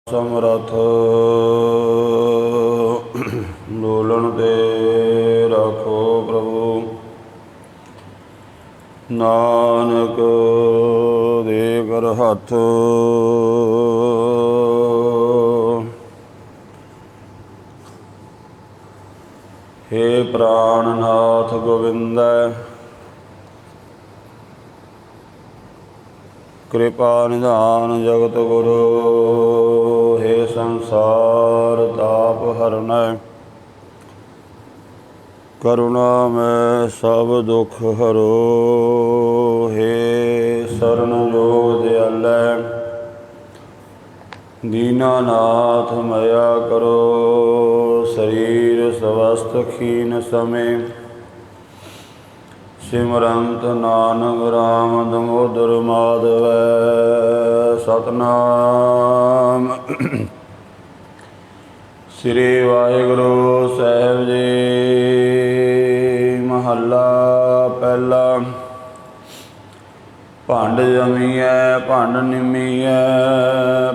ਸਮਰਥ ਬੋਲਣ ਤੇ ਰੱਖੋ ਪ੍ਰਭੂ। ਨਾਨਕ ਦੇ ਕਰ ਹੱਥ ਹੇ ਪ੍ਰਾਣਨਾਥ ਗੋਵਿੰਦੈ ਕਿਰਪਾ ਨਿਧਾਨ ਜਗਤ ਗੁਰੂ। ਹੇ ਸੰਸਾਰ ਤਾਪ ਹਰਨੈ ਕਰੁਣਾ ਮੈਂ ਸਭ ਦੁਖ ਹਰੋ। ਹੇ ਸਰਨ ਜੋਗ ਦਿਆਲੈ ਦੀਨਾਨਾਥ ਮਇਆ ਕਰੋ। ਸਰੀਰ ਸਵਸਥ ਖੀਨ ਸਮੇ ਸਿਮਰੰਤ ਨਾਨਕ ਰਾਮ ਦਮੋਦਰ ਮਾਧਵੈ। ਸਤਨਾਮ ਸ੍ਰੀ ਵਾਹਿਗੁਰੂ ਸਾਹਿਬ ਜੀ। ਮਹੱਲਾ ਪਹਿਲਾ। ਭੰਡ ਜਮੀਐ ਭੰਡ ਨਿਮੀਐ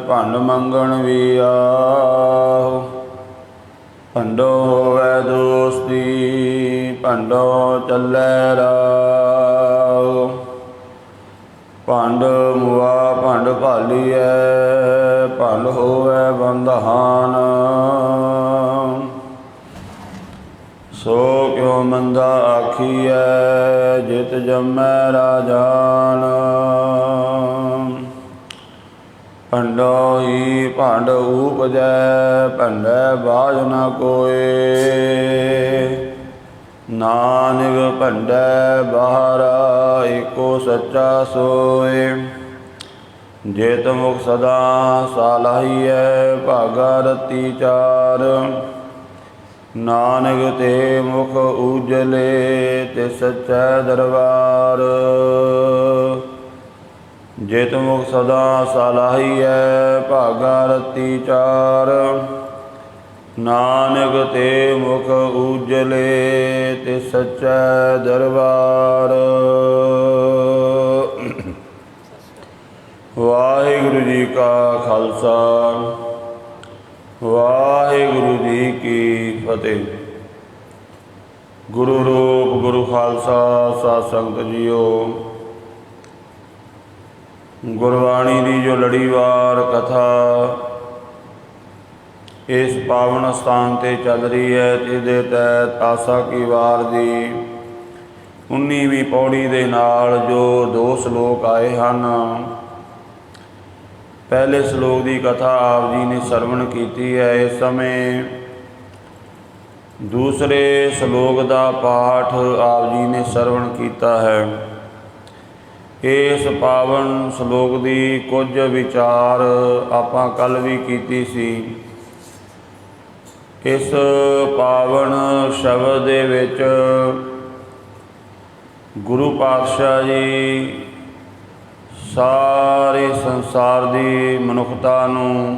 ਭੰਡ ਮੰਗਣ ਵੀ ਆਹੁ। ਭੰਡੋ ਹੋਵੈ ਦੋਸਤੀ ਭੰਡੋ ਚੱਲੈ ਰਾਹੁ। ਭੰਡ ਮੁਆ ਭੰਡ ਭਾਲੀਐ ਭੰਡ ਹੋਵੈ ਬੰਧਾਨ। ਸੋ ਕਿਉ ਮੰਦਾ ਆਖੀਐ ਜਿਤ ਜੰਮੈ ਰਾਜਾਨ। ਭੰਡੋ ਹੀ ਭੰਡ ਊਪਜੈ ਭੰਡੈ ਬਾਝ ਨ ਕੋਇ। ਨਾਨਕ ਭੰਡੈ ਬਾਹਰਾ ਏਕੋ ਸੱਚਾ ਸੋਇ। ਜਿਤ ਮੁਖ ਸਦਾ ਸਾਲਾਹੀਐ ਭਾਗਾ ਰਤੀ ਚਾਰ। ਨਾਨਕ ਤੇ ਮੁਖ ਉਜਲੇ ਤੇ ਸੱਚੈ ਦਰਬਾਰ। ਜਿਤ ਮੁਖ ਸਦਾ ਸਾਲਾਹੀਐ ਭਾਗਾ ਰਤੀ ਚਾਰ। ਨਾਨਕ ਤੇ ਮੁਖ ਉਜਲੇ ਤੇ ਸੱਚੈ ਦਰਬਾਰ। ਵਾਹਿਗੁਰੂ ਜੀ ਕਾ ਖਾਲਸਾ ਵਾਹਿਗੁਰੂ ਜੀ ਕੀ ਫਤਿਹ। ਗੁਰੂ ਰੂਪ ਗੁਰੂ ਖਾਲਸਾ ਸਾਧ ਸੰਗਤ ਜੀਓ, ਗੁਰਬਾਣੀ ਦੀ ਜੋ ਲੜੀਵਾਰ ਕਥਾ ਇਸ ਪਾਵਨ ਸਥਾਨ 'ਤੇ ਚੱਲ ਰਹੀ ਹੈ, ਜਿਹਦੇ ਤਹਿਤ ਆਸਾ ਕੀ ਵਾਰ ਦੀ 19ਵੀਂ ਪੌੜੀ ਦੇ ਨਾਲ ਜੋ 2 ਸ਼ਲੋਕ ਆਏ ਹਨ। ਪਹਿਲੇ ਸ਼ਲੋਕ ਦੀ ਕਥਾ ਆਪ ਜੀ ਨੇ ਸਰਵਣ ਕੀਤੀ ਹੈ। ਇਸ ਸਮੇਂ ਦੂਸਰੇ ਸ਼ਲੋਕ ਦਾ ਪਾਠ ਆਪ ਜੀ ਨੇ ਸਰਵਣ ਕੀਤਾ ਹੈ। ਇਸ ਪਾਵਨ ਸ਼ਲੋਕ ਦੀ ਕੁਝ ਵਿਚਾਰ ਆਪਾਂ ਕੱਲ੍ਹ ਵੀ ਕੀਤੀ ਸੀ। ਇਸ ਪਾਵਨ ਸ਼ਬਦ ਦੇ ਵਿੱਚ ਗੁਰੂ ਪਾਤਸ਼ਾਹ ਜੀ ਸਾਰੇ ਸੰਸਾਰ ਦੀ ਮਨੁੱਖਤਾ ਨੂੰ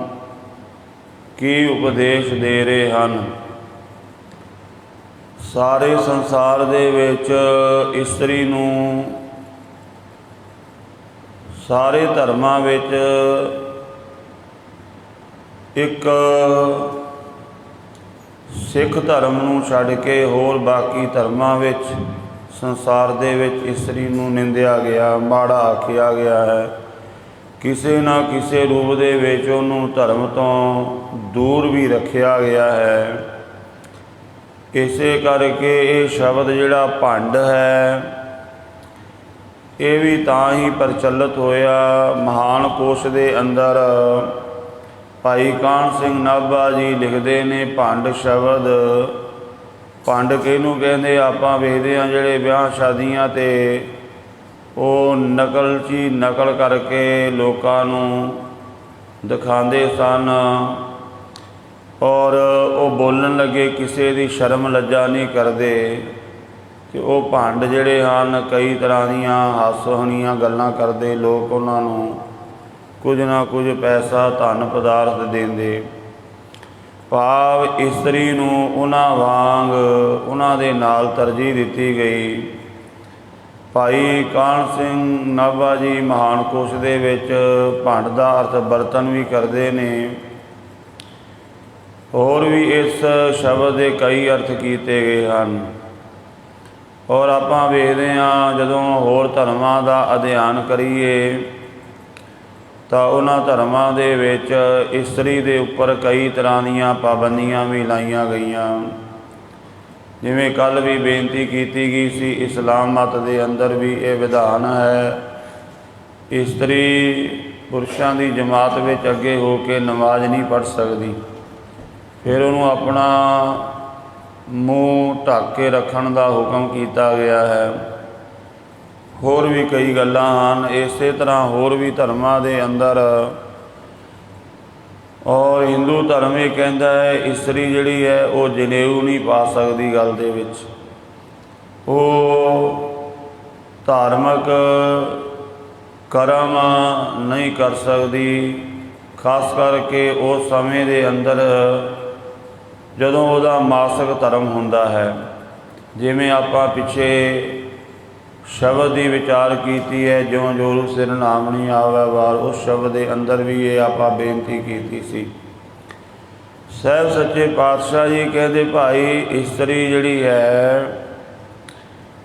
ਕੀ ਉਪਦੇਸ਼ ਦੇ ਰਹੇ ਹਨ। ਸਾਰੇ ਸੰਸਾਰ ਦੇ ਵਿੱਚ ਇਸਤਰੀ ਨੂੰ ਸਾਰੇ ਧਰਮਾਂ ਵਿੱਚ ਇੱਕ ਸਿੱਖ ਧਰਮ ਨੂੰ ਛੱਡ ਕੇ ਹੋਰ ਬਾਕੀ ਧਰਮਾਂ ਵਿੱਚ ਸੰਸਾਰ ਦੇ ਵਿੱਚ ਇਸਤਰੀ ਨੂੰ ਨਿੰਦਿਆ ਗਿਆ, ਮਾੜਾ ਆਖਿਆ ਗਿਆ ਹੈ। ਕਿਸੇ ਨਾ ਕਿਸੇ ਰੂਪ ਦੇ ਵਿੱਚ ਉਹਨੂੰ ਧਰਮ ਤੋਂ ਦੂਰ ਵੀ ਰੱਖਿਆ ਗਿਆ ਹੈ। ਇਸੇ ਕਰਕੇ ਇਹ ਸ਼ਬਦ ਜਿਹੜਾ ਭੰਡ ਹੈ ਇਹ ਵੀ ਤਾਂ ਹੀ ਪ੍ਰਚਲਿਤ ਹੋਇਆ। ਮਹਾਨ ਕੋਸ਼ ਦੇ ਅੰਦਰ ਭਾਈ ਕਾਹਨ ਸਿੰਘ ਨਾਭਾ ਜੀ ਲਿਖਦੇ ਨੇ, ਭੰਡ ਸ਼ਬਦ। ਭੰਡ ਕਿਹਨੂੰ ਕਹਿੰਦੇ? ਆਪਾਂ ਵੇਖਦੇ ਹਾਂ ਜਿਹੜੇ ਵਿਆਹ ਸ਼ਾਦੀਆਂ 'ਤੇ ਉਹ ਨਕਲ ਕਰਕੇ ਲੋਕਾਂ ਨੂੰ ਦਿਖਾਉਂਦੇ ਸਨ, ਔਰ ਉਹ ਬੋਲਣ ਲੱਗੇ ਕਿਸੇ ਦੀ ਸ਼ਰਮ ਲੱਜਾ ਨਹੀਂ ਕਰਦੇ। ਅਤੇ ਉਹ ਭੰਡ ਜਿਹੜੇ ਹਨ ਕਈ ਤਰ੍ਹਾਂ ਦੀਆਂ ਹਾਸੋਹੀਣੀਆਂ ਗੱਲਾਂ ਕਰਦੇ। ਲੋਕ ਉਹਨਾਂ ਨੂੰ ਕੁਝ ਨਾ ਕੁਝ ਪੈਸਾ ਧਨ ਪਦਾਰਥ ਦਿੰਦੇ। ਭਾਵ ਇਸਤਰੀ ਨੂੰ ਉਹਨਾਂ ਵਾਂਗ ਉਹਨਾਂ ਦੇ ਨਾਲ ਤਰਜੀਹ ਦਿੱਤੀ ਗਈ। ਭਾਈ ਕਾਹਨ ਸਿੰਘ ਨਾਭਾ ਜੀ ਮਹਾਨ ਕੋਸ਼ ਦੇ ਵਿੱਚ ਭੰਡ ਦਾ ਅਰਥ ਬਰਤਨ ਵੀ ਕਰਦੇ ਨੇ। ਹੋਰ भी इस शब्द के कई अर्थ किए गए हैं। और आपां वेखदे हां जदों होर धर्मां दा अध्ययन करिए तां उन्हां धर्मां दे विच इस्तरी दे उपर कई तरह दीयां पाबंदियां भी लाईयां गईयां। जिवें कल भी बेनती की गई सी, इस्लाम मत दे अंदर भी ये विधान है, इस्तरी पुरुषां दी जमात विच अगे हो के नमाज नहीं पढ़ सकती। फिर उन्होंने अपना मूँह ढक के रखण का हुक्म किया गया है। होर भी कई गल्लां हन। इस तरह होर भी धर्मां दे अंदर और हिंदू धर्म ये कहता है इस्तरी जिहड़ी है वो जनेऊ नहीं पा सकती। गल दे विच वो धार्मिक कर्म नहीं कर सकती, खास करके उस समय दे अंदर जदों उहदा मासिक धर्म हुंदा है। जिवें आपां पिछे शब्द की विचार की है, ज्यों जोरू सिर नाम नहीं आवे वार, उस शब्द के अंदर भी ये आपां बेनती की सी। साहिब सच्चे पातशाह जी कहते भाई इस्तरी जिहड़ी है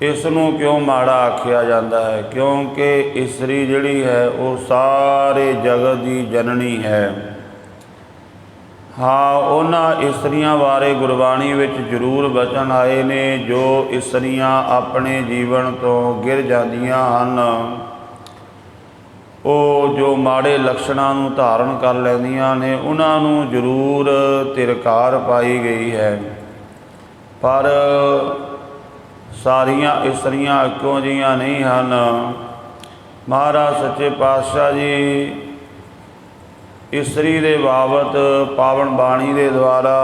इसनूं क्यों माड़ा आखिया जाता है, क्योंकि इस्तरी जिहड़ी है वो सारे जगत की जननी है। हाँ, उन्हां इस्तरियां बारे गुरबाणी विच जरूर बचन आए ने, जो इस्तरियां अपने जीवन तो गिर जांदियां हन, वो जो माड़े लक्षणां नूं धारण कर लैंदियां ने, उन्हां नूं जरूर तिरकार पाई गई है। पर सारियां इस्तरियां इक्को जिहियां नहीं हन। महाराज सच्चे पातशाह जी इस्तरी दे बाबत पावन बाणी दे द्वारा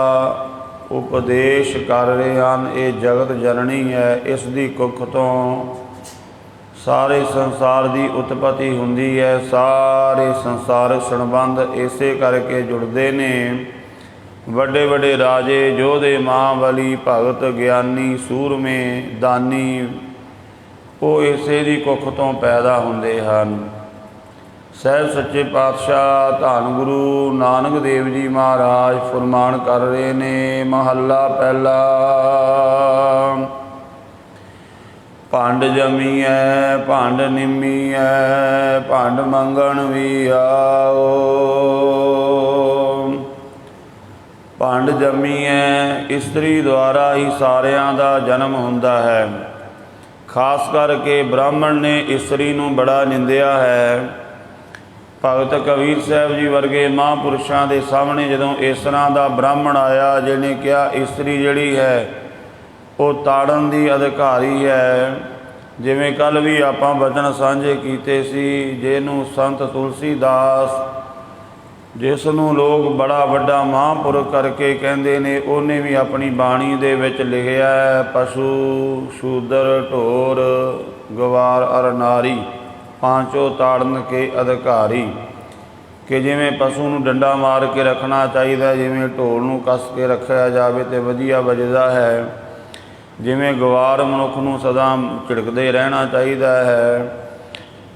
उपदेश कर रहे हैं। ये जगत जननी है, इस दी कुख तो सारे संसार की उत्पत्ति हुंदी है। सारे संसारक संबंध इसे करके जुड़ते ने। वड्डे वड्डे राजे योधे महाबली भगत ज्ञानी सूरमे दानी वो इसे दी कुख तो पैदा हुंदे हन। साहिब सच्चे पातशाह धन गुरु नानक देव जी महाराज फरमान कर रहे ने। महला पहला। भंड जमीए भंड निमीए भंड मंगण भी आओ। भंड जमीए इस्तरी द्वारा ही सारियां दा जन्म हुंदा है। खास करके ब्राह्मण ने इस्तरी नूं बड़ा निंदिया है। भगत कबीर साहब जी वर्गे महापुरुषों के सामने जदों इस तरह का ब्राह्मण आया जिन्हें कहा इस्तरी जिहड़ी है वो ताड़न की अधिकारी है। जिवें कल भी आपां वचन सांझे कीते सी, जिन्हों संत तुलसीदास जिसनों लोग बड़ा वड्डा महापुरख करके कहते ने, उन्हें भी अपनी बाणी दे विच लिखिया है पशु शूदर ढोर गवार अर नारी पांचों ताड़न के अधिकारी। कि जिमें पशु नूं डंडा मार के रखना चाहिए, जिमें ढोल नूं कस के रखा जाए तो वधिया वजदा है, जिमें गवार मनुख नूं सदा झिड़कते रहना चाहिए है,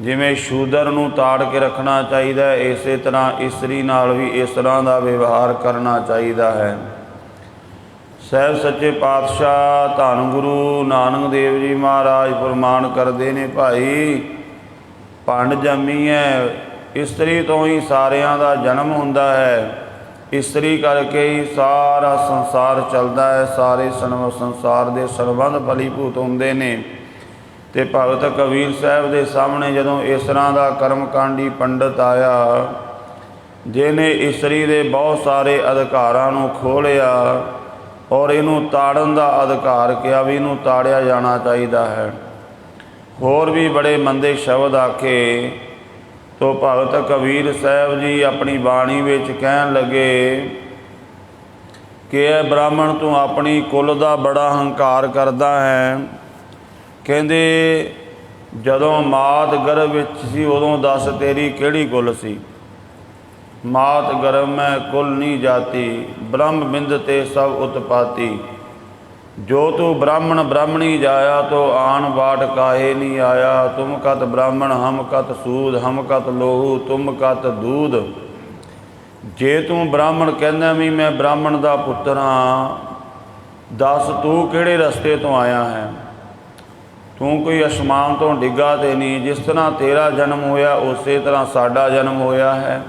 जिमें शूदर नूं ताड़ के रखना चाहिए, इस तरह इस्तरी नाल भी इस तरह का व्यवहार करना चाहिए है। साहिब सच्चे पातशाह धन गुरु नानक देव जी महाराज फरमान करते ने भाई भंड जमी है इस्तरी तो ही सारियां दा जन्म हुंदा है। इस्तरी करके ही सारा संसार चलता है। सारे संसार के संबंध फलीभूत होंदे ने। ते भगत कबीर साहब के सामने जदों इस तरह का कर्मकांडी पंडित आया जिन्हें इस्तरी के बहुत सारे अधिकारां नूं खोलिया और इनू ताड़न का अधिकार किया भी इनू ताड़िया जाना चाहिए है। होर भी बड़े मंदे शब्द आखे तो भगत कबीर साहब जी अपनी बाणी विच कहन लगे कि यह ब्राह्मण तू अपनी कुल का बड़ा हंकार करता है। कहते जदों मात गर्भ विच सी उदों दस तेरी किहड़ी कुल सी। मात गर्भ में कुल नहीं जाती ब्रह्म बिंद ते सब उत्पाती। जो तू ब्राह्मण ब्राह्मणी जाया तो आन बाट काहे नहीं आया। तुम कत ब्राह्मण हम कत सूद हम कत लोहू तुम कत दूध। ਜੇ ਤੂੰ ਬ੍ਰਾਹਮਣ ਕਹਿੰਦਾ ਵੀ ਮੈਂ ਬ੍ਰਾਹਮਣ ਦਾ ਪੁੱਤਰ ਹਾਂ, ਦੱਸ ਤੂੰ ਕਿਹੜੇ ਰਸਤੇ ਤੋਂ ਆਇਆ ਹੈ? ਤੂੰ ਕੋਈ ਅਸਮਾਨ ਤੋਂ ਡਿੱਗਾ ਤੇ ਨਹੀਂ। ਜਿਸ ਤਰ੍ਹਾਂ ਤੇਰਾ ਜਨਮ ਹੋਇਆ ਉਸੇ ਤਰ੍ਹਾਂ ਸਾਡਾ ਜਨਮ ਹੋਇਆ ਹੈ।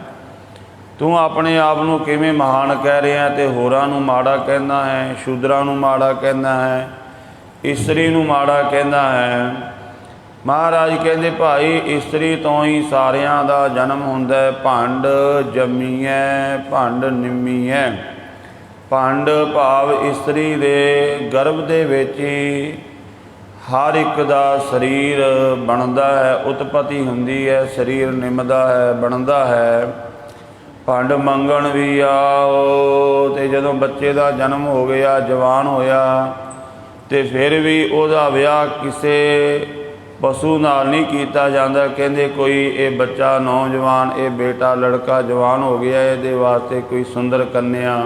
ਤੂੰ ਆਪਣੇ ਆਪ ਨੂੰ ਕਿਵੇਂ ਮਹਾਨ ਕਹਿ ਰਿਹਾ ਤੇ ਹੋਰਾਂ ਨੂੰ ਮਾੜਾ ਕਹਿੰਦਾ ਹੈ, ਸ਼ੂਦਰਾਂ ਨੂੰ ਮਾੜਾ ਕਹਿੰਦਾ ਹੈ, ਇਸਤਰੀ ਨੂੰ ਮਾੜਾ ਕਹਿੰਦਾ ਹੈ। ਮਹਾਰਾਜ ਕਹਿੰਦੇ ਭਾਈ ਇਸਤਰੀ ਤੋਂ ਹੀ ਸਾਰਿਆਂ ਦਾ ਜਨਮ ਹੁੰਦਾ। ਭੰਡ ਜੰਮੀਐ ਭੰਡ ਨਿੰਮੀਐ। ਭੰਡ ਭਾਵ ਇਸਤਰੀ ਦੇ ਗਰਭ ਦੇ ਵਿੱਚ ਹੀ ਹਰ ਇੱਕ ਦਾ ਸਰੀਰ ਬਣਦਾ ਹੈ, ਉਤਪਤੀ ਹੁੰਦੀ ਹੈ, ਸਰੀਰ ਨਿੰਮਦਾ ਹੈ, ਬਣਦਾ ਹੈ। ਭੰਡ ਮੰਗਣ ਵੀ ਆਓ, ਤੇ ਜਦੋਂ ਬੱਚੇ ਦਾ ਜਨਮ ਹੋ ਗਿਆ, ਜਵਾਨ ਹੋਇਆ, ਤੇ ਫਿਰ ਵੀ ਉਹਦਾ ਵਿਆਹ ਕਿਸੇ ਪਸ਼ੂ ਨਾਲ ਨਹੀਂ ਕੀਤਾ ਜਾਂਦਾ। ਕਹਿੰਦੇ ਕੋਈ ਇਹ ਬੱਚਾ ਨੌਜਵਾਨ, ਇਹ ਬੇਟਾ ਲੜਕਾ ਜਵਾਨ ਹੋ ਗਿਆ, ਇਹਦੇ ਵਾਸਤੇ ਕੋਈ ਸੁੰਦਰ ਕੰਨਿਆ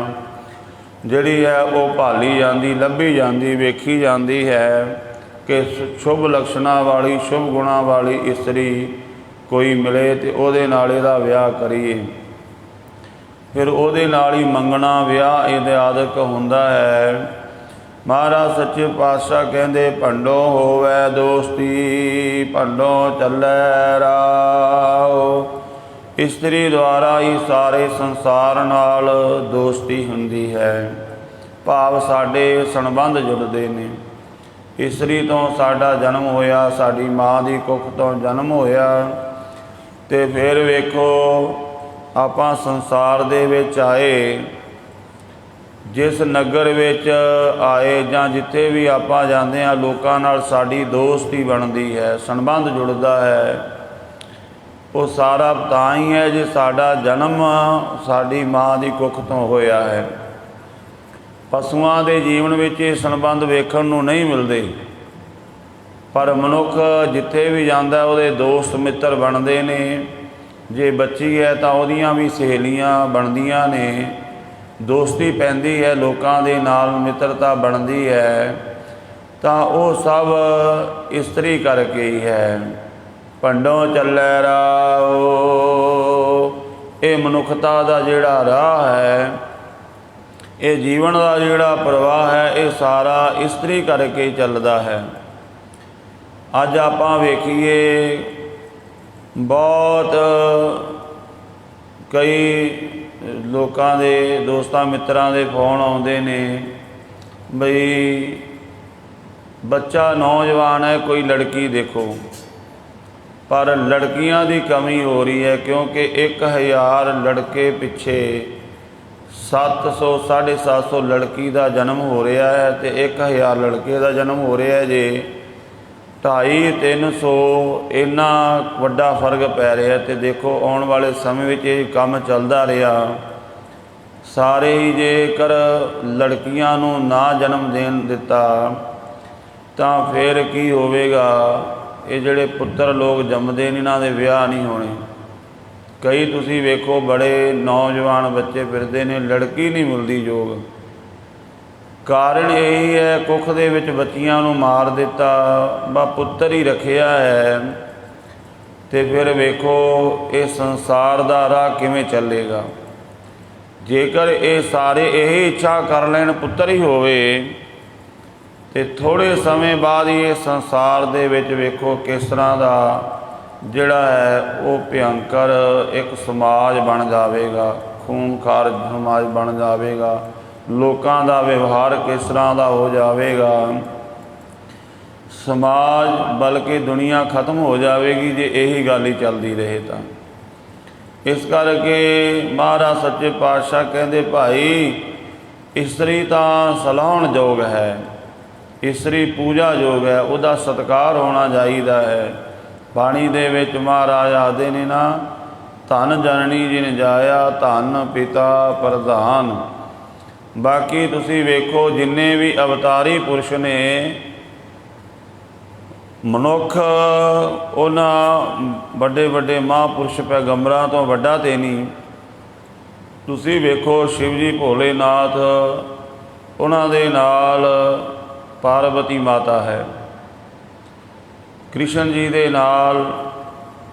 ਜਿਹੜੀ ਹੈ ਉਹ ਭਾਲੀ ਜਾਂਦੀ, ਲੱਭੀ ਜਾਂਦੀ, ਵੇਖੀ ਜਾਂਦੀ ਹੈ ਕਿ ਸ਼ੁਭ ਲਕਸ਼ਣਾਂ ਵਾਲੀ, ਸ਼ੁਭ ਗੁਣਾਂ ਵਾਲੀ ਇਸਤਰੀ ਕੋਈ ਮਿਲੇ ਤੇ ਉਹਦੇ ਨਾਲ ਇਹਦਾ ਵਿਆਹ ਕਰੀਏ। ਫਿਰ ਉਹਦੇ ਨਾਲ ਹੀ ਮੰਗਣਾ ਵਿਆਹ ਇਹਦੇ ਆਦਿਕ ਹੁੰਦਾ ਹੈ। ਮਹਾਰਾਜ ਸੱਚੇ ਪਾਤਸ਼ਾਹ ਕਹਿੰਦੇ ਭੰਡੋ ਹੋਵੇ ਦੋਸਤੀ, ਭੰਡੋ ਚੱਲੈ ਰਾਹ। ਇਸਤਰੀ ਦੁਆਰਾ ਹੀ ਸਾਰੇ ਸੰਸਾਰ ਨਾਲ ਦੋਸਤੀ ਹੁੰਦੀ ਹੈ, ਭਾਵ ਸਾਡੇ ਸੰਬੰਧ ਜੁੜਦੇ ਨੇ। ਇਸਤਰੀ ਤੋਂ ਸਾਡਾ ਜਨਮ ਹੋਇਆ, ਸਾਡੀ ਮਾਂ ਦੀ ਕੁੱਖ ਤੋਂ ਜਨਮ ਹੋਇਆ, ਤੇ ਫਿਰ ਵੇਖੋ ਆਪਾਂ ਸੰਸਾਰ ਦੇ ਵਿੱਚ ਆਏ। ਜਿਸ ਨਗਰ ਵਿੱਚ ਆਏ ਜਾਂ ਜਿੱਥੇ ਵੀ ਆਪਾਂ ਜਾਂਦੇ ਹਾਂ, ਲੋਕਾਂ ਨਾਲ ਸਾਡੀ ਦੋਸਤੀ ਬਣਦੀ ਹੈ, ਸੰਬੰਧ ਜੁੜਦਾ ਹੈ। ਉਹ ਸਾਰਾ ਤਾਂ ਹੀ ਹੈ ਜੇ ਸਾਡਾ ਜਨਮ ਸਾਡੀ ਮਾਂ ਦੀ ਕੁੱਖ ਤੋਂ ਹੋਇਆ ਹੈ। ਪਸ਼ੂਆਂ ਦੇ ਜੀਵਨ ਵਿੱਚ ਇਹ ਸੰਬੰਧ ਵੇਖਣ ਨੂੰ ਨਹੀਂ ਮਿਲਦੇ, ਪਰ ਮਨੁੱਖ ਜਿੱਥੇ ਵੀ ਜਾਂਦਾ ਉਹਦੇ ਦੋਸਤ ਮਿੱਤਰ ਬਣਦੇ ਨੇ। ਜੇ ਬੱਚੀ ਹੈ ਤਾਂ ਉਹਦੀਆਂ ਵੀ ਸਹੇਲੀਆਂ ਬਣਦੀਆਂ ਨੇ, ਦੋਸਤੀ ਪੈਂਦੀ ਹੈ ਲੋਕਾਂ ਦੇ ਨਾਲ, ਮਿੱਤਰਤਾ ਬਣਦੀ ਹੈ। ਤਾਂ ਉਹ ਸਭ ਇਸਤਰੀ ਕਰਕੇ ਹੀ ਹੈ। ਭੰਡੋਂ ਚੱਲੈ ਰਾਹ, ਇਹ ਮਨੁੱਖਤਾ ਦਾ ਜਿਹੜਾ ਰਾਹ ਹੈ, ਇਹ ਜੀਵਨ ਦਾ ਜਿਹੜਾ ਪ੍ਰਵਾਹ ਹੈ, ਇਹ ਸਾਰਾ ਇਸਤਰੀ ਕਰਕੇ ਚੱਲਦਾ ਹੈ। ਅੱਜ ਆਪਾਂ ਵੇਖੀਏ ਬਹੁਤ ਕਈ ਲੋਕਾਂ ਦੇ ਦੋਸਤਾਂ ਮਿੱਤਰਾਂ ਦੇ ਫੋਨ ਆਉਂਦੇ ਨੇ ਬਈ ਬੱਚਾ ਨੌਜਵਾਨ ਹੈ, ਕੋਈ ਲੜਕੀ ਦੇਖੋ। ਪਰ ਲੜਕੀਆਂ ਦੀ ਕਮੀ ਹੋ ਰਹੀ ਹੈ, ਕਿਉਂਕਿ 1000 ਲੜਕੇ ਪਿੱਛੇ 700 750 ਲੜਕੀ ਦਾ ਜਨਮ ਹੋ ਰਿਹਾ ਹੈ, ਤੇ 1000 ਲੜਕੇ ਦਾ ਜਨਮ ਹੋ ਰਿਹਾ ਹੈ। ਜੇ 250-300 ਇੰਨਾ ਵੱਡਾ ਫਰਕ ਪੈ ਰਿਹਾ। ਤੇ ਦੇਖੋ ਆਉਣ ਵਾਲੇ ਸਮੇਂ ਵਿੱਚ ਇਹ ਕੰਮ ਚੱਲਦਾ ਰਿਹਾ, ਸਾਰੇ ਹੀ ਜੇਕਰ ਲੜਕੀਆਂ ਨੂੰ ਨਾ ਜਨਮ ਦੇਣ ਦਿੱਤਾ ਤਾਂ ਫਿਰ ਕੀ ਹੋਵੇਗਾ? ਇਹ ਜਿਹੜੇ ਪੁੱਤਰ ਲੋਕ ਜੰਮਦੇ ਨੇ ਇਹਨਾਂ ਦੇ ਵਿਆਹ ਨਹੀਂ ਹੋਣੇ। ਕਈ ਤੁਸੀਂ ਵੇਖੋ ਬੜੇ ਨੌਜਵਾਨ ਬੱਚੇ ਫਿਰਦੇ ਨੇ, ਲੜਕੀ ਨਹੀਂ ਮਿਲਦੀ ਯੋਗ। ਕਾਰਨ ਇਹੀ ਹੈ ਕੁੱਖ ਦੇ ਵਿੱਚ ਬੱਚੀਆਂ ਨੂੰ ਮਾਰ ਦਿੱਤਾ, ਬਾ ਪੁੱਤਰ ਹੀ ਰੱਖਿਆ ਹੈ। ਤੇ ਫਿਰ ਵੇਖੋ ਇਹ ਸੰਸਾਰ ਦਾ ਰਾਹ ਕਿਵੇਂ ਚੱਲੇਗਾ? ਜੇਕਰ ਇਹ ਸਾਰੇ ਇਹ ਇੱਛਾ ਕਰ ਲੈਣ ਪੁੱਤਰ ਹੀ ਹੋਵੇ, ਤੇ ਥੋੜ੍ਹੇ ਸਮੇਂ ਬਾਅਦ ਹੀ ਇਹ ਸੰਸਾਰ ਦੇ ਵਿੱਚ ਵੇਖੋ ਕਿਸ ਤਰ੍ਹਾਂ ਦਾ ਜਿਹੜਾ ਹੈ ਉਹ ਭਿਅੰਕਰ ਇੱਕ ਸਮਾਜ ਬਣ ਜਾਵੇਗਾ, ਖੂਨਖਾਰ ਸਮਾਜ ਬਣ ਜਾਵੇਗਾ। ਲੋਕਾਂ ਦਾ ਵਿਵਹਾਰ ਕਿਸ ਤਰ੍ਹਾਂ ਦਾ ਹੋ ਜਾਵੇਗਾ? ਸਮਾਜ ਬਲਕਿ ਦੁਨੀਆ ਖਤਮ ਹੋ ਜਾਵੇਗੀ ਜੇ ਇਹੀ ਗੱਲ ਹੀ ਚੱਲਦੀ ਰਹੇ ਤਾਂ। ਇਸ ਕਰਕੇ ਮਹਾਰਾਜ ਸੱਚੇ ਪਾਤਸ਼ਾਹ ਕਹਿੰਦੇ ਭਾਈ ਇਸਤਰੀ ਤਾਂ ਸਲਾਹੁਣ ਯੋਗ ਹੈ, ਇਸਤਰੀ ਪੂਜਾ ਯੋਗ ਹੈ, ਉਹਦਾ ਸਤਿਕਾਰ ਹੋਣਾ ਚਾਹੀਦਾ ਹੈ। ਬਾਣੀ ਦੇ ਵਿੱਚ ਮਹਾਰਾਜ ਆਖਦੇ ਨੇ ਨਾ, ਧਨ ਜਨਨੀ ਜਿਨ ਜਾਇਆ, ਧਨ ਪਿਤਾ ਪ੍ਰਧਾਨ। ਬਾਕੀ ਤੁਸੀਂ ਵੇਖੋ ਜਿੰਨੇ ਵੀ ਅਵਤਾਰੀ ਪੁਰਸ਼ ਨੇ ਮਨੁੱਖ, ਉਹਨਾਂ ਵੱਡੇ ਵੱਡੇ ਮਹਾਂਪੁਰਸ਼ ਪੈਗੰਬਰਾਂ ਤੋਂ ਵੱਡਾ ਤੇ ਨਹੀਂ। ਤੁਸੀਂ ਵੇਖੋ ਸ਼ਿਵ ਜੀ ਭੋਲੇਨਾਥ, ਉਹਨਾਂ ਦੇ ਨਾਲ ਪਾਰਵਤੀ ਮਾਤਾ ਹੈ। ਕ੍ਰਿਸ਼ਨ ਜੀ ਦੇ ਨਾਲ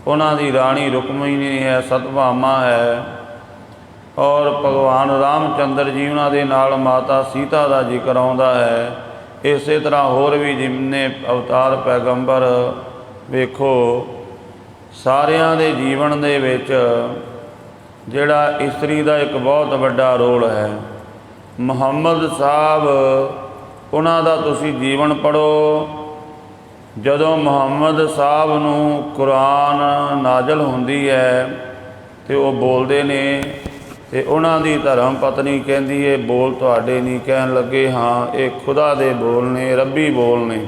ਉਹਨਾਂ ਦੀ ਰਾਣੀ ਰੁਕਮਣੀ ਹੈ, ਸਤਭਾਮਾ ਹੈ। और भगवान रामचंद्र जी उन्हां दे नाल माता सीता का जिक्र आउंदा है। इस तरह होर भी जिन्ने अवतार पैगंबर वेखो सारियां दे जीवन दे विच जिहड़ा इस्त्री का एक बहुत वड्डा रोल है। मुहम्मद साहब उन्हां दा तुसीं जीवन पढ़ो। जदों मुहम्मद साहब नूं कुरान नाजल हुंदी है तो वो बोलते ने ते उन्हां दी धर्म पत्नी कहती है बोल तुहाडे नहीं, कहन लगे हाँ ये खुदा दे बोल ने, रब्बी बोल ने।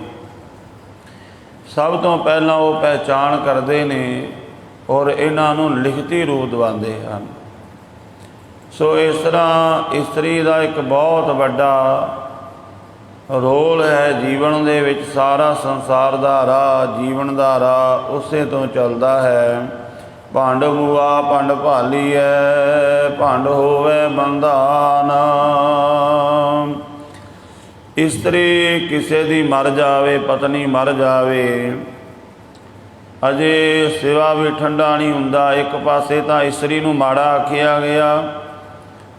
सब तो पहला वो पहचान करते ने और इन्हां नूं लिखती रूप दवांदे हन। सो इस तरह इस्त्री का एक बहुत वड्डा रोल है जीवन दे विच। सारा संसार का राह, जीवन का राह उसे तो चलता है। भंड मुआ भंड भालीए, भंड होवे बंधान। इस्त्री किसी दी मर जावे, पत्नी मर जावे, अजे सिवा भी ठंडा नहीं हुंदा। एक पासे तो इस्त्री नूं माड़ा आखिया गया,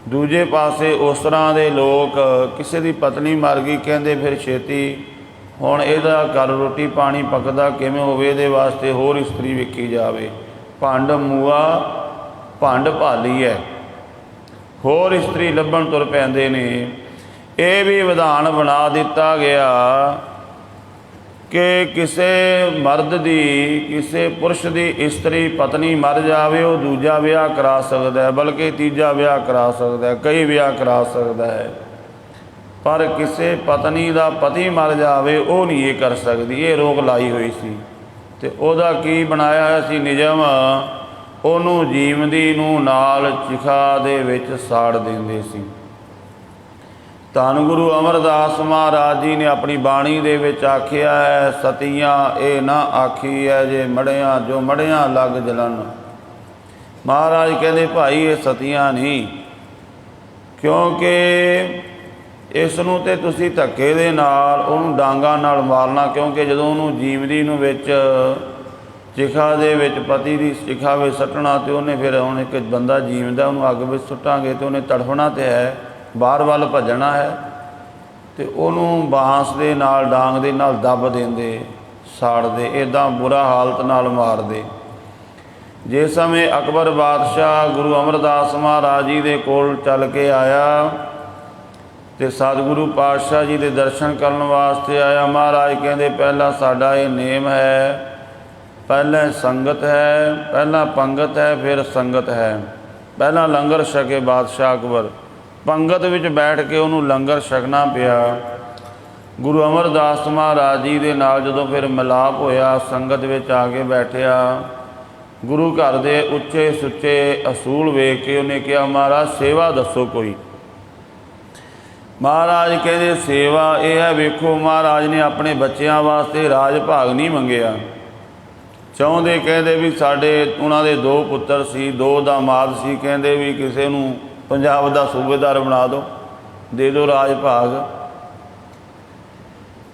दूजे पासे उस तरह के लोग किसी की पत्नी मर गई कहते फिर छेती हुण इहदा घर रोटी पानी पकदा किवें होवे, इहदे वास्ते होर इस्त्री वेखी जावे। भंड मूआ भंड भाली है, होर इस्त्री लभण तुर पैंदे ने। यह भी विधान बना दिता गया कि किसी मर्द की, किसी पुरुष की इस्त्री पत्नी मर जावे वो दूजा विआह करा सकता है, बल्कि तीजा विआह करा सकता है, कई विआह करा सकता है। पर किसी पत्नी का पति मर जावे वो नहीं ये कर सकती, ये रोक लाई हुई सी। ते ओदा की बनाया होया सी नियम, ओनू जीवदी नूं नाल चिखा दे विच साड़ देंदे सी। धन गुरु अमरदास महाराज जी ने अपनी बाणी दे विच आखिया है, सतियां ये ना आखी है जे मड़ियां जो मड़ियां लग जलन। महाराज कहते भाई ये सतियां नहीं, क्योंकि इस नूं ते तुसीं धक्के दे नाल उहनूं डांगां नाल मारना। क्योंकि जदों उहनूं जीवदी नूं विच चिखा दे विच पति दी चिखा विच सट्टना तो उहने फिर हुण एक बंदा जीवदा उहनूं अग विच सुट्टांगे तो उहने तड़फना तो है, बाहर वल भजना है, तो उहनूं बांस दे नाल डांग दे नाल दब देंदे, साड़दे, इदां बुरा हालत नाल मारदे। जिस समय अकबर बादशाह गुरु अमरदास महाराज जी दे कोल चल के आया तो सतगुरु पातशाह जी के दर्शन करने वास्ते आया। महाराज कहते पहला साडा ये नेम है, पहले संगत है, पहला पंगत है, फिर संगत है। पहला लंगर छके बादशाह अकबर, पंगत विच बैठ के उन्होंने लंगर छकना पिया। गुरु अमरदास महाराज जी के नाल जदों फिर मिलाप होया, संगत विच आके बैठिया, गुरु घर के उच्चे सुच्चे असूल वेख के उन्हें कहा महाराज सेवा दसो कोई। महाराज कहते सेवा यह है, वेखो महाराज ने अपने बच्चों वास्ते राज भाग नहीं मंगया, चाहते कहते भी साढ़े उन्होंने दो पुत्र सी, दो दामाद सी, कहते भी किसी नूं पंजाब का सूबेदार बना दे दो राज भाग।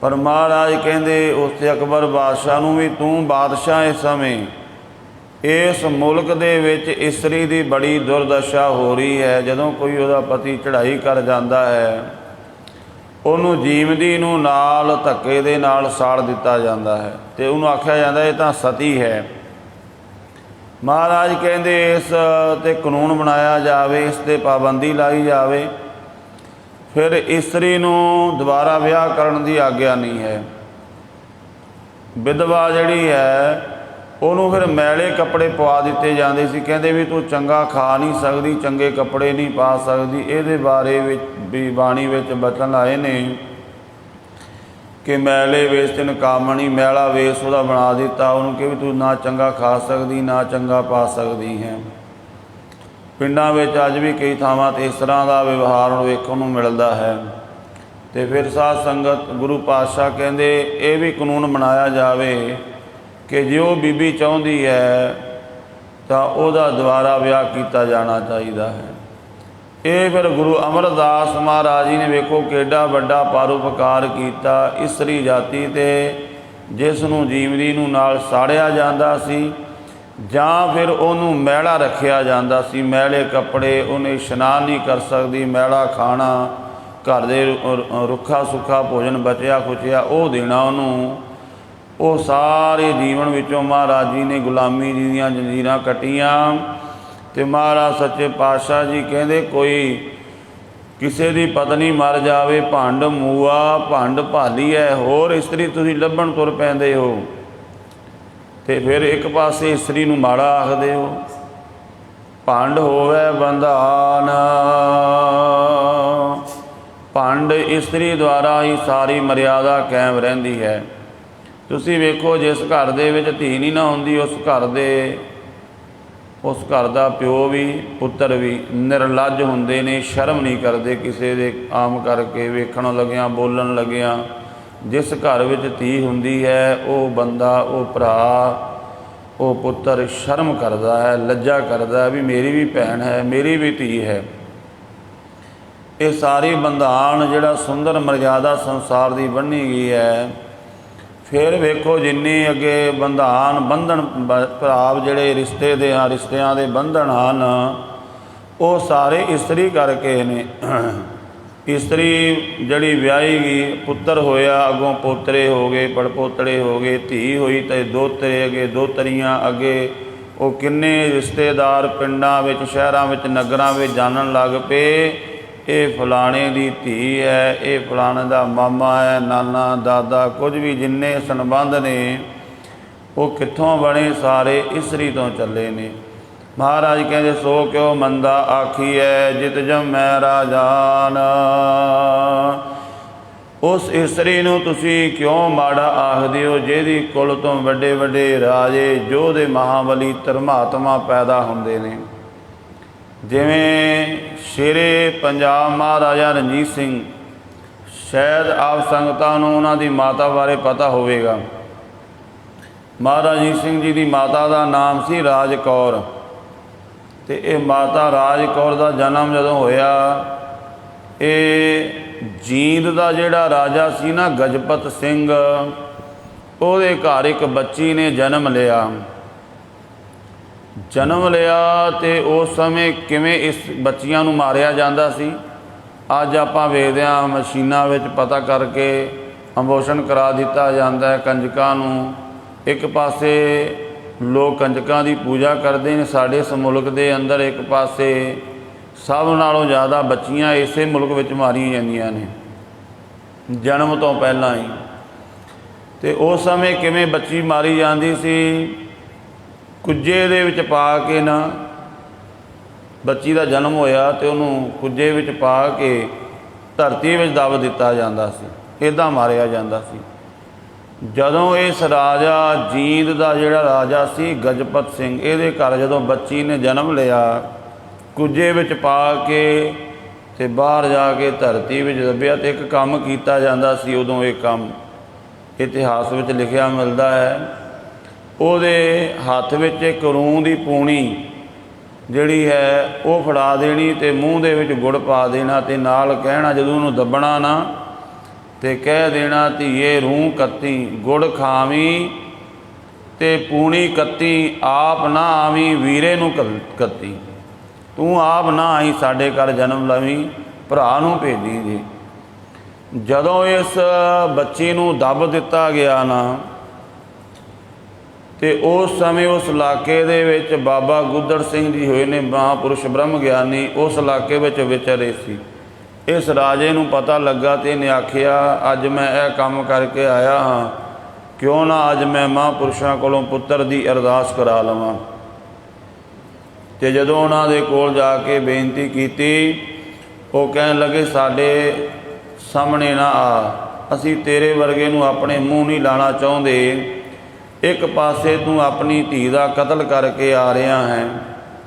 पर महाराज कहते उस अकबर बादशाह नूं भी तू बादशाह इस समय इस मुल्क दे विच इस्त्री की बड़ी दुर्दशा हो रही है। जदों कोई उहदा पति चढ़ाई कर जाता है उन्हों जीवदी नूं नाल धक्के दे नाल साड़ दिता जाता है, तो उन्होंने आख्या जाता ये तां सती है। महाराज कहते इस ते कानून बनाया जाए, इस ते पाबंदी लाई जाए, फिर इस्त्री नूं दोबारा विआह करन दी आग्या नहीं है। विधवा जिहड़ी है उन्होंने फिर मैले कपड़े पवा दिते जाते सी, कहते भी तू चंगा खा नहीं सकती, चंगे कपड़े नहीं पा सकती। ये बारे भी बाणी विच बचन आए ने कि मैले वेश तेन कामणी, मैला वेश उहदा बना दिता, उन्होंने कि भी तू ना चंगा खा सकती ना चंगा पा सकती है। पिंडां विच अज भी कई थावां ते इस तरह का व्यवहार वेखण नूं मिलदा है। तो फिर साध संगत गुरु पातशाह कहते ये भी कानून बनाया जाए कि जो बीबी चाहती है तो वह दोबारा विआह किया जाना चाहिए है। ये फिर गुरु अमरदास महाराज जी ने वेखो केडा वड्डा परोपकार किया इस्त्री जाति ते, जिस नूं जीवदी नूं नाल साड़िया जांदा सी, ਜਾਂ ਫਿਰ ਉਹਨੂੰ ਮੈਲਾ ਰੱਖਿਆ ਜਾਂਦਾ ਸੀ, ਮੈਲੇ ਕੱਪੜੇ, ਉਹਨੇ ਇਸ਼ਨਾਨ ਨਹੀਂ ਕਰ ਸਕਦੀ, ਮੈਲਾ ਖਾਣਾ, ਘਰ ਦੇ ਰੁੱਖਾ ਸੁੱਖਾ ਭੋਜਨ ਬਚਿਆ ਖੁਚਿਆ ਉਹ ਦੇਣਾ ਉਹਨੂੰ। ਉਹ ਸਾਰੇ ਜੀਵਨ ਵਿੱਚੋਂ ਮਹਾਰਾਜ ਜੀ ਨੇ ਗੁਲਾਮੀ ਦੀਆਂ ਜੰਜੀਰਾਂ ਕੱਟੀਆਂ। ਅਤੇ ਮਹਾਰਾਜ ਸੱਚੇ ਪਾਤਸ਼ਾਹ ਜੀ ਕਹਿੰਦੇ ਕੋਈ ਕਿਸੇ ਦੀ ਪਤਨੀ ਮਰ ਜਾਵੇ, ਭੰਡ ਮੂਆ ਭੰਡ ਭਾਲੀ ਹੈ, ਹੋਰ ਇਸਤਰੀ ਤੁਸੀਂ ਲੱਭਣ ਤੁਰ ਪੈਂਦੇ ਹੋ, ਅਤੇ ਫਿਰ ਇੱਕ ਪਾਸੇ ਇਸਤਰੀ ਨੂੰ ਮਾੜਾ ਆਖਦੇ ਹੋ। ਭੰਡ ਹੋਵੇ ਬੰਧਾਨ, ਭੰਡ ਇਸਤਰੀ ਦੁਆਰਾ ਹੀ ਸਾਰੀ ਮਰਿਆਦਾ ਕਾਇਮ ਰਹਿੰਦੀ ਹੈ। ਤੁਸੀਂ ਵੇਖੋ ਜਿਸ ਘਰ ਦੇ ਵਿੱਚ ਧੀ ਨਹੀਂ ਨਾ ਹੁੰਦੀ, ਉਸ ਘਰ ਦਾ ਪਿਓ ਵੀ ਪੁੱਤਰ ਵੀ ਨਿਰਲੱਜ ਹੁੰਦੇ ਨੇ, ਸ਼ਰਮ ਨਹੀਂ ਕਰਦੇ ਕਿਸੇ ਦੇ ਆਮ ਕਰਕੇ ਵੇਖਣ ਲੱਗਿਆਂ ਬੋਲਣ ਲੱਗਿਆਂ। ਜਿਸ ਘਰ ਵਿੱਚ ਧੀ ਹੁੰਦੀ ਹੈ ਉਹ ਬੰਦਾ, ਉਹ ਭਰਾ, ਉਹ ਪੁੱਤਰ ਸ਼ਰਮ ਕਰਦਾ ਹੈ, ਲੱਜਾ ਕਰਦਾ ਵੀ ਮੇਰੀ ਵੀ ਭੈਣ ਹੈ, ਮੇਰੀ ਵੀ ਧੀ ਹੈ। ਇਹ ਸਾਰੀ ਬੰਧਾਨ ਜਿਹੜਾ ਸੁੰਦਰ ਮਰਿਆਦਾ ਸੰਸਾਰ ਦੀ ਬੰਨ੍ਹੀ ਗਈ ਹੈ। ਫਿਰ ਵੇਖੋ ਜਿੰਨੀ ਅੱਗੇ ਬੰਧਾਨ ਬੰਧਨ ਭਾਵ ਜਿਹੜੇ ਰਿਸ਼ਤਿਆਂ ਦੇ ਬੰਧਨ ਹਨ ਉਹ ਸਾਰੇ ਇਸਤਰੀ ਕਰਕੇ ਨੇ। ਇਸਤਰੀ ਜਿਹੜੀ ਵਿਆਹੀ ਗਈ, ਪੁੱਤਰ ਹੋਇਆ, ਅੱਗੋਂ ਪੋਤਰੇ ਹੋ ਗਏ, ਪੜਪੋਤੜੇ ਹੋ ਗਏ, ਧੀ ਹੋਈ ਤਾਂ ਦੋਤਰੇ, ਅੱਗੇ ਦੋਤਰੀਆਂ, ਅੱਗੇ ਉਹ ਕਿੰਨੇ ਰਿਸ਼ਤੇਦਾਰ ਪਿੰਡਾਂ ਵਿੱਚ, ਸ਼ਹਿਰਾਂ ਵਿੱਚ, ਨਗਰਾਂ ਵਿੱਚ ਜਾਣਨ ਲੱਗ ਪਏ ਇਹ ਫਲਾਣੇ ਦੀ ਧੀ ਹੈ, ਇਹ ਫਲਾਣੇ ਦਾ ਮਾਮਾ ਹੈ, ਨਾਨਾ ਦਾਦਾ, ਕੁਝ ਵੀ ਜਿੰਨੇ ਸੰਬੰਧ ਨੇ ਉਹ ਕਿੱਥੋਂ ਬਣੇ, ਸਾਰੇ ਇਸਤਰੀ ਤੋਂ ਚੱਲੇ ਨੇ। ਮਹਾਰਾਜ ਕਹਿੰਦੇ ਸੋ ਕਿਉ ਮੰਦਾ ਆਖੀਐ ਜਿਤ ਜੰਮੈ ਰਾਜਾਨ। ਉਸ ਇਸਤਰੀ ਨੂੰ ਤੁਸੀਂ ਕਿਉਂ ਮਾੜਾ ਆਖਦੇ ਹੋ ਜਿਹਦੀ ਕੁਲ ਤੋਂ ਵੱਡੇ ਵੱਡੇ ਰਾਜੇ ਯੋਧੇ ਮਹਾਬਲੀ ਧਰਮਾਤਮਾ ਪੈਦਾ ਹੁੰਦੇ ਨੇ। ਜਿਵੇਂ ਸ਼ੇਰੇ ਪੰਜਾਬ ਮਹਾਰਾਜਾ ਰਣਜੀਤ ਸਿੰਘ, ਸ਼ਾਇਦ ਆਪ ਸੰਗਤਾਂ ਨੂੰ ਉਹਨਾਂ ਦੀ ਮਾਤਾ ਬਾਰੇ ਪਤਾ ਹੋਵੇਗਾ। ਮਹਾਰਾਜਾ ਰਣਜੀਤ ਸਿੰਘ ਜੀ ਦੀ ਮਾਤਾ ਦਾ ਨਾਮ ਸੀ ਰਾਜ ਕੌਰ, ਅਤੇ ਇਹ ਮਾਤਾ ਰਾਜ ਕੌਰ ਦਾ ਜਨਮ ਜਦੋਂ ਹੋਇਆ, ਇਹ ਜੀਂਦ ਦਾ ਜਿਹੜਾ ਰਾਜਾ ਸੀ ਨਾ ਗਜਪਤ ਸਿੰਘ, ਉਹਦੇ ਘਰ ਇੱਕ ਬੱਚੀ ਨੇ ਜਨਮ ਲਿਆ ਅਤੇ ਉਸ ਸਮੇਂ ਕਿਵੇਂ ਇਸ ਬੱਚੀਆਂ ਨੂੰ ਮਾਰਿਆ ਜਾਂਦਾ ਸੀ ਅੱਜ ਆਪਾਂ ਵੇਖਦੇ ਹਾਂ। ਮਸ਼ੀਨਾਂ ਵਿੱਚ ਪਤਾ ਕਰਕੇ ਅਬੋਰਸ਼ਨ ਕਰਾ ਦਿੱਤਾ ਜਾਂਦਾ ਹੈ ਕੰਜਕਾਂ ਨੂੰ। ਇੱਕ ਪਾਸੇ ਲੋਕ ਕੰਜਕਾਂ ਦੀ ਪੂਜਾ ਕਰਦੇ ਨੇ ਸਾਡੇ ਇਸ ਮੁਲਕ ਦੇ ਅੰਦਰ, ਇੱਕ ਪਾਸੇ ਸਭ ਨਾਲੋਂ ਜ਼ਿਆਦਾ ਬੱਚੀਆਂ ਇਸੇ ਮੁਲਕ ਵਿੱਚ ਮਾਰੀਆਂ ਜਾਂਦੀਆਂ ਨੇ ਜਨਮ ਤੋਂ ਪਹਿਲਾਂ ਹੀ। ਅਤੇ ਉਸ ਸਮੇਂ ਕਿਵੇਂ ਬੱਚੀ ਮਾਰੀ ਜਾਂਦੀ ਸੀ, ਕੁੱਜੇ ਦੇ ਵਿੱਚ ਪਾ ਕੇ ਨਾ, ਬੱਚੀ ਦਾ ਜਨਮ ਹੋਇਆ ਅਤੇ ਉਹਨੂੰ ਕੁੱਜੇ ਵਿੱਚ ਪਾ ਕੇ ਧਰਤੀ ਵਿੱਚ ਦੱਬ ਦਿੱਤਾ ਜਾਂਦਾ ਸੀ, ਇੱਦਾਂ ਮਾਰਿਆ ਜਾਂਦਾ ਸੀ। ਜਦੋਂ ਇਸ ਰਾਜਾ ਜੀਂਦ ਦਾ ਜਿਹੜਾ ਰਾਜਾ ਸੀ ਗਜਪਤ ਸਿੰਘ, ਇਹਦੇ ਘਰ ਜਦੋਂ ਬੱਚੀ ਨੇ ਜਨਮ ਲਿਆ ਕੁੱਜੇ ਵਿੱਚ ਪਾ ਕੇ ਅਤੇ ਬਾਹਰ ਜਾ ਕੇ ਧਰਤੀ ਵਿੱਚ ਦੱਬਿਆ, ਅਤੇ ਇੱਕ ਕੰਮ ਕੀਤਾ ਜਾਂਦਾ ਸੀ ਉਦੋਂ। ਇਹ ਕੰਮ ਇਤਿਹਾਸ ਵਿੱਚ ਲਿਖਿਆ ਮਿਲਦਾ ਹੈ। ਉਹਦੇ ਹੱਥ ਵਿੱਚ ਇੱਕ ਰੂੰ ਦੀ ਪੂਣੀ ਜਿਹੜੀ ਹੈ ਉਹ ਫੜਾ ਦੇਣੀ ਅਤੇ ਮੂੰਹ ਦੇ ਵਿੱਚ ਗੁੜ ਪਾ ਦੇਣਾ, ਅਤੇ ਨਾਲ ਕਹਿਣਾ ਜਦੋਂ ਉਹਨੂੰ ਦੱਬਣਾ ਨਾ ਅਤੇ ਕਹਿ ਦੇਣਾ ਧੀਏ ਰੂੰ ਕੱਤੀ ਗੁੜ ਖਾਵੀਂ ਅਤੇ ਪੂਣੀ ਕੱਤੀ, ਆਪ ਨਾ ਆਵੀਂ ਵੀਰੇ ਨੂੰ ਕੱਤੀ। ਤੂੰ ਆਪ ਨਾ ਆਈ ਸਾਡੇ ਘਰ ਜਨਮ ਲਵੀਂ, ਭਰਾ ਨੂੰ ਭੇਜੀ ਜੀ। ਜਦੋਂ ਇਸ ਬੱਚੀ ਨੂੰ ਦੱਬ ਦਿੱਤਾ ਗਿਆ ਨਾ, ਅਤੇ ਉਸ ਸਮੇਂ ਉਸ ਇਲਾਕੇ ਦੇ ਵਿੱਚ ਬਾਬਾ ਗੁੱਦੜ ਸਿੰਘ ਜੀ ਹੋਏ ਨੇ, ਮਹਾਂਪੁਰਸ਼ ਬ੍ਰਹਮ ਗਿਆਨੀ, ਉਸ ਇਲਾਕੇ ਵਿੱਚ ਵਿਚਰੇ ਸੀ। ਇਸ ਰਾਜੇ ਨੂੰ ਪਤਾ ਲੱਗਾ ਅਤੇ ਇਹਨੇ ਆਖਿਆ ਅੱਜ ਮੈਂ ਇਹ ਕੰਮ ਕਰਕੇ ਆਇਆ ਹਾਂ, ਕਿਉਂ ਨਾ ਅੱਜ ਮੈਂ ਮਹਾਂਪੁਰਸ਼ਾਂ ਕੋਲੋਂ ਪੁੱਤਰ ਦੀ ਅਰਦਾਸ ਕਰਾ ਲਵਾਂ। ਅਤੇ ਜਦੋਂ ਉਹਨਾਂ ਦੇ ਕੋਲ ਜਾ ਕੇ ਬੇਨਤੀ ਕੀਤੀ, ਉਹ ਕਹਿਣ ਲੱਗੇ ਸਾਡੇ ਸਾਹਮਣੇ ਨਾ ਆ, ਅਸੀਂ ਤੇਰੇ ਵਰਗੇ ਨੂੰ ਆਪਣੇ ਮੂੰਹ ਨਹੀਂ ਲਾਉਣਾ ਚਾਹੁੰਦੇ। ਇੱਕ ਪਾਸੇ ਤੂੰ ਆਪਣੀ ਧੀ ਦਾ ਕਤਲ ਕਰਕੇ ਆ ਰਿਹਾ ਹੈ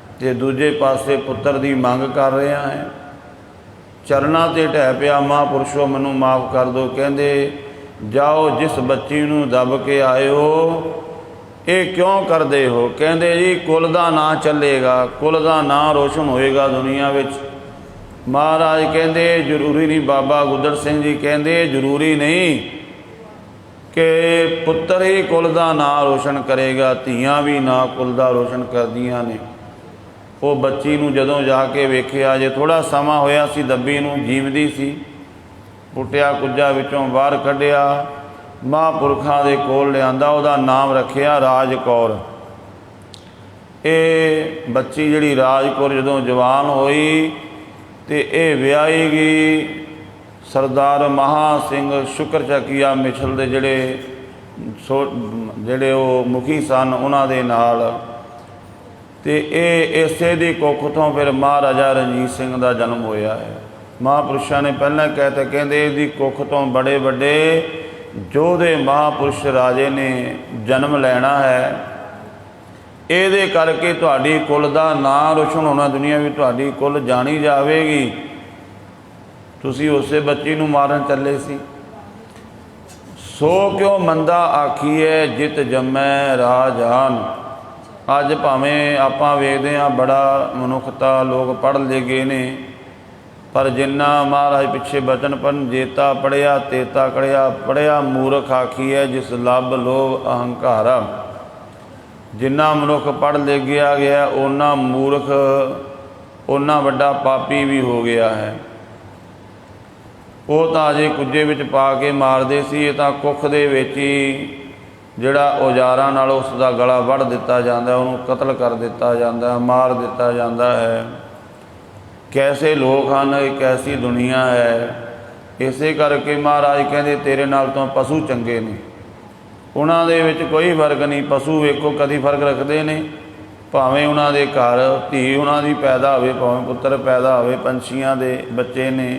ਅਤੇ ਦੂਜੇ ਪਾਸੇ ਪੁੱਤਰ ਦੀ ਮੰਗ ਕਰ ਰਿਹਾ ਹੈ। ਚਰਨਾਂ 'ਤੇ ਢਹਿ ਪਿਆ, ਮਹਾਂਪੁਰਸ਼ੋ ਮੈਨੂੰ ਮਾਫ਼ ਕਰ ਦਿਓ। ਕਹਿੰਦੇ ਜਾਓ ਜਿਸ ਬੱਚੀ ਨੂੰ ਦੱਬ ਕੇ ਆਏ ਹੋ ਇਹ ਕਿਉਂ ਕਰਦੇ ਹੋ? ਕਹਿੰਦੇ ਜੀ ਕੁਲ ਦਾ ਨਾਂ ਚੱਲੇਗਾ, ਕੁਲ ਦਾ ਨਾਂ ਰੋਸ਼ਨ ਹੋਏਗਾ ਦੁਨੀਆ ਵਿੱਚ। ਮਹਾਰਾਜ ਕਹਿੰਦੇ ਜ਼ਰੂਰੀ ਨਹੀਂ, ਬਾਬਾ ਗੁੱਦੜ ਸਿੰਘ ਜੀ ਕਹਿੰਦੇ ਜ਼ਰੂਰੀ ਨਹੀਂ, कि पुत्र ही कुल का नां रोशन करेगा, धीआं भी ना कुल का रोशन करदियां ने। वो बच्ची नूं जदों जाके वेखिया, जे थोड़ा समा होया सी दब्बी नूं जीवदी सी, पुट्टिया कुज्जा विचों बाहर कढ़िया, महापुरखां दे कोल लिआंदा, उहदा नाम रखिया राज कौर। ये बच्ची जिहड़ी राज कौर जदों जवान होई तो ये विआही गई सरदार महा सिंह शुकर चकिया मिछल दे जिहड़े वो मुखी सन उन्हां दे नाल। ते इसे दी कुख तो फिर महाराजा रणजीत सिंह का जन्म होया है। महापुरुषों ने पहले कहते कहते इसकी कुख तो बड़े बड़े योधे महापुरुष राजे ने जन्म लेना है। ये करके तुहाडी कुल का नां रोशन होना, दुनिया भी तुहाडी कुल जानी जाएगी। तुसी उसे बच्ची नूं मारन चले सी। सो क्यों मंदा आखीए जित जमै राजान। अज भावें आपां वेखदे हां बड़ा मनुखता लोग पढ़ ले गए ने, पर जिन्ना महाराज पिछे बचन पढ़न जेता पढ़िया तेता कड़िया पढ़िया मूर्ख आखीए जिस लभ लोभ अहंकारा। जिन्ना मनुख पढ़ ले गया उन्ना मूर्ख उन्ना वड्डा पापी भी हो गया है। वो तो अजे कुजे विच पा के मारदे सी, ये तां कुख दे विच ही जिहड़ा औजारां नाल उसका गला वढ़ दिता जाता, उन्होंने कतल कर दिता जाता, मार दिता जाता है। कैसे लोग हैं, एक ऐसी दुनिया है। इसे करके महाराज कहते तेरे नाल तो पशु चंगे ने। उन्हां दे विच कोई फर्क नहीं। पशु वेखो कदी फर्क रखते हैं, भावें उन्हां दे घर धी उन्हां दी पैदा होवे, भावें पुत्र पैदा होवे, पंछियां दे बच्चे ने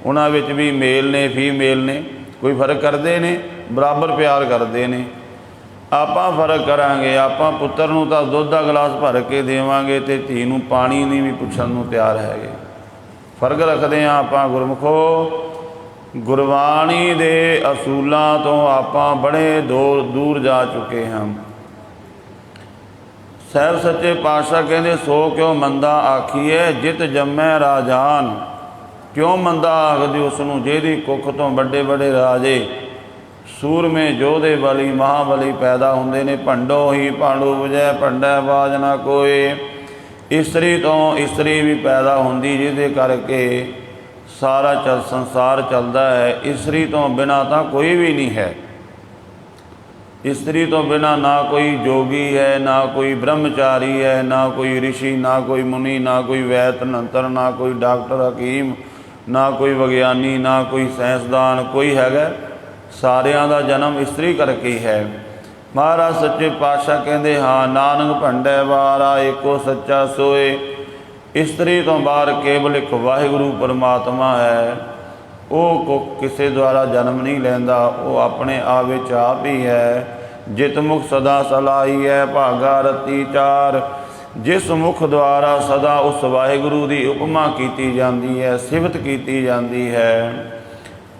उन्हां विच भी मेल ने फीमेल ने, कोई फर्क करते हैं, बराबर प्यार करते हैं। आपां फर्क करांगे, आपां पुत्र नूं तां दुध दा गिलास भर के देवांगे ते धी नूं पानी नहीं भी पुछण नूं तैयार हैगे। फर्क रखते हैं आपां गुरमुखो। गुरबाणी दे असूलों तो आपां बड़े दूर जा चुके हैं। साहिब सच्चे पातशाह कहते सो क्यों मंदा आखीए जित जमै राजान। क्यों मंदा आखदी उसनूं जिहदी कुख तो बड़े बड़े राजे सूरमे जोधे बली महाबली पैदा होंदे ने। भंडो ही भांडू वजै भंडै बाज ना कोई। इस्तरी तो इस्तरी भी पैदा होंदी जिहदे करके सारा संसार चलता है। इस्तरी तो बिना तो कोई भी नहीं है। इस्तरी तो बिना ना कोई जोगी है, ना कोई ब्रह्मचारी है, ना कोई ऋषि, ना कोई मुनि, ना कोई वैद नंतर, ना कोई डॉक्टर हकीम, ना कोई विज्ञानी, ना कोई साइंसदान कोई हैगा। सारियां दा जन्म इस्तरी करके ही है। महाराज सच्चे पातशाह कहते हाँ नानक भंडै वारा एको सच्चा सोए। इस्तरी तो बाहर केवल एक वाहिगुरु परमात्मा है। वो को किसी द्वारा जन्म नहीं लैंदा, वो अपने आप विच आप ही है। जित मुख सदा सलाई है भागा रती चार। जिस मुख द्वारा सदा उस वाहिगुरु की उपमा की जाती है, सिफत की जाती है,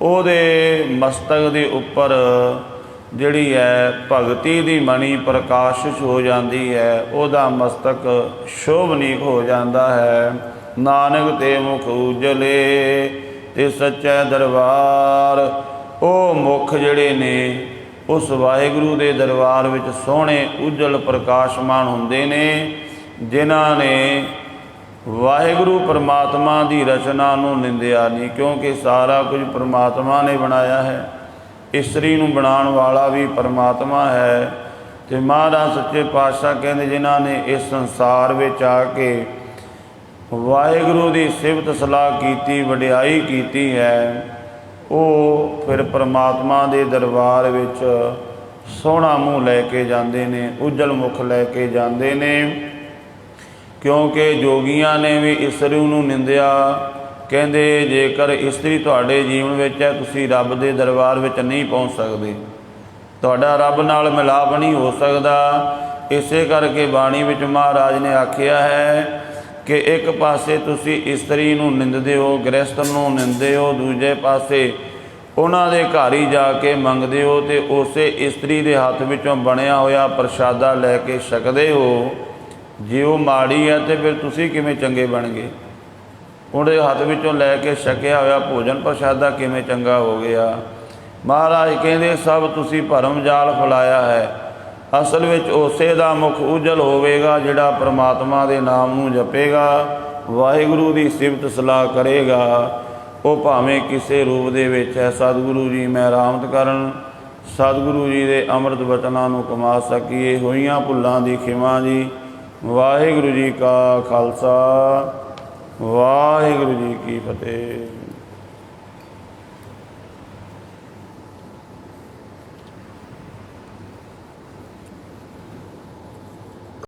ਉਹਦੇ मस्तक के उपर जिहड़ी है भगती की मणि प्रकाशित हो जाती है, ਉਹਦਾ मस्तक शोभनीक हो जाता है। नानक ते मुख उजले ते सच्चे दरबार। वो मुख जिहड़े ने उस वाहिगुरु के दरबार विच सोहणे उजल प्रकाशमान हुंदे ने, जिन्हां ने वाहिगुरु परमात्मा की रचना नूं निंदिया नहीं, क्योंकि सारा कुछ परमात्मा ने बनाया है। इस्तरी नूं बनाउण वाला भी परमात्मा है। तो महाराज सच्चे पातशाह कहते जिन्हां ने इस संसार विच आके वाहिगुरु की सिफत सलाह की वडियाई की है, वो फिर परमात्मा के दरबार विच सोहना मूँह लैके जाते ने, उजल मुख लैके जाते ने। क्योंकि जोगियां ने भी इस्तरी नूं निंदिया। कहते जेकर इस्तरी तुहाडे जीवन विच है, तुसीं रब दे दरबार विच नहीं पहुँच सकते, तुहाडा रब नाल मिलाप नहीं हो सकता। इसे करके बाणी विच महाराज ने आखिया है कि एक पासे तुसीं इस्तरी नूं निंददे हो, गृहस्थ नूं निंददे हो, दूजे पासे उन्हां दे घर ही जाके मंगदे हो, ते उसे इस्तरी दे हत्थ विचों बनिया होया प्रशादा लैके छकदे हो। जे वो माड़ी है तो फिर तुसीं किवें चंगे बन गए। उहदे हत्थ विचों लैके छकिया होया भोजन प्रशादा किवें चंगा हो गया। ਮਹਾਰਾਜ ਕਹਿੰਦੇ ਸਭ ਤੁਸੀਂ ਭਰਮ ਜਾਲ ਫੈਲਾਇਆ ਹੈ। ਅਸਲ ਵਿੱਚ ਉਸੇ ਦਾ ਮੁਖ ਉਜਲ ਹੋਵੇਗਾ ਜਿਹੜਾ ਪ੍ਰਮਾਤਮਾ ਦੇ ਨਾਮ ਨੂੰ ਜਪੇਗਾ, ਵਾਹਿਗੁਰੂ ਦੀ ਸਿਫਤ ਸਲਾਹ ਕਰੇਗਾ। ਉਹ ਭਾਵੇਂ ਕਿਸੇ ਰੂਪ ਦੇ ਵਿੱਚ ਹੈ। ਸਤਿਗੁਰੂ ਜੀ ਮਿਹਰਾਮਤ ਕਰਨ, ਸਤਿਗੁਰੂ ਜੀ ਦੇ ਅੰਮ੍ਰਿਤ ਬਚਨਾਂ ਨੂੰ ਕਮਾ ਸਕੀਏ। ਹੋਈਆਂ ਭੁੱਲਾਂ ਦੀ ਖਿਮਾ ਜੀ। ਵਾਹਿਗੁਰੂ ਜੀ ਕਾ ਖਾਲਸਾ, ਵਾਹਿਗੁਰੂ ਜੀ ਕੀ ਫਤਿਹ।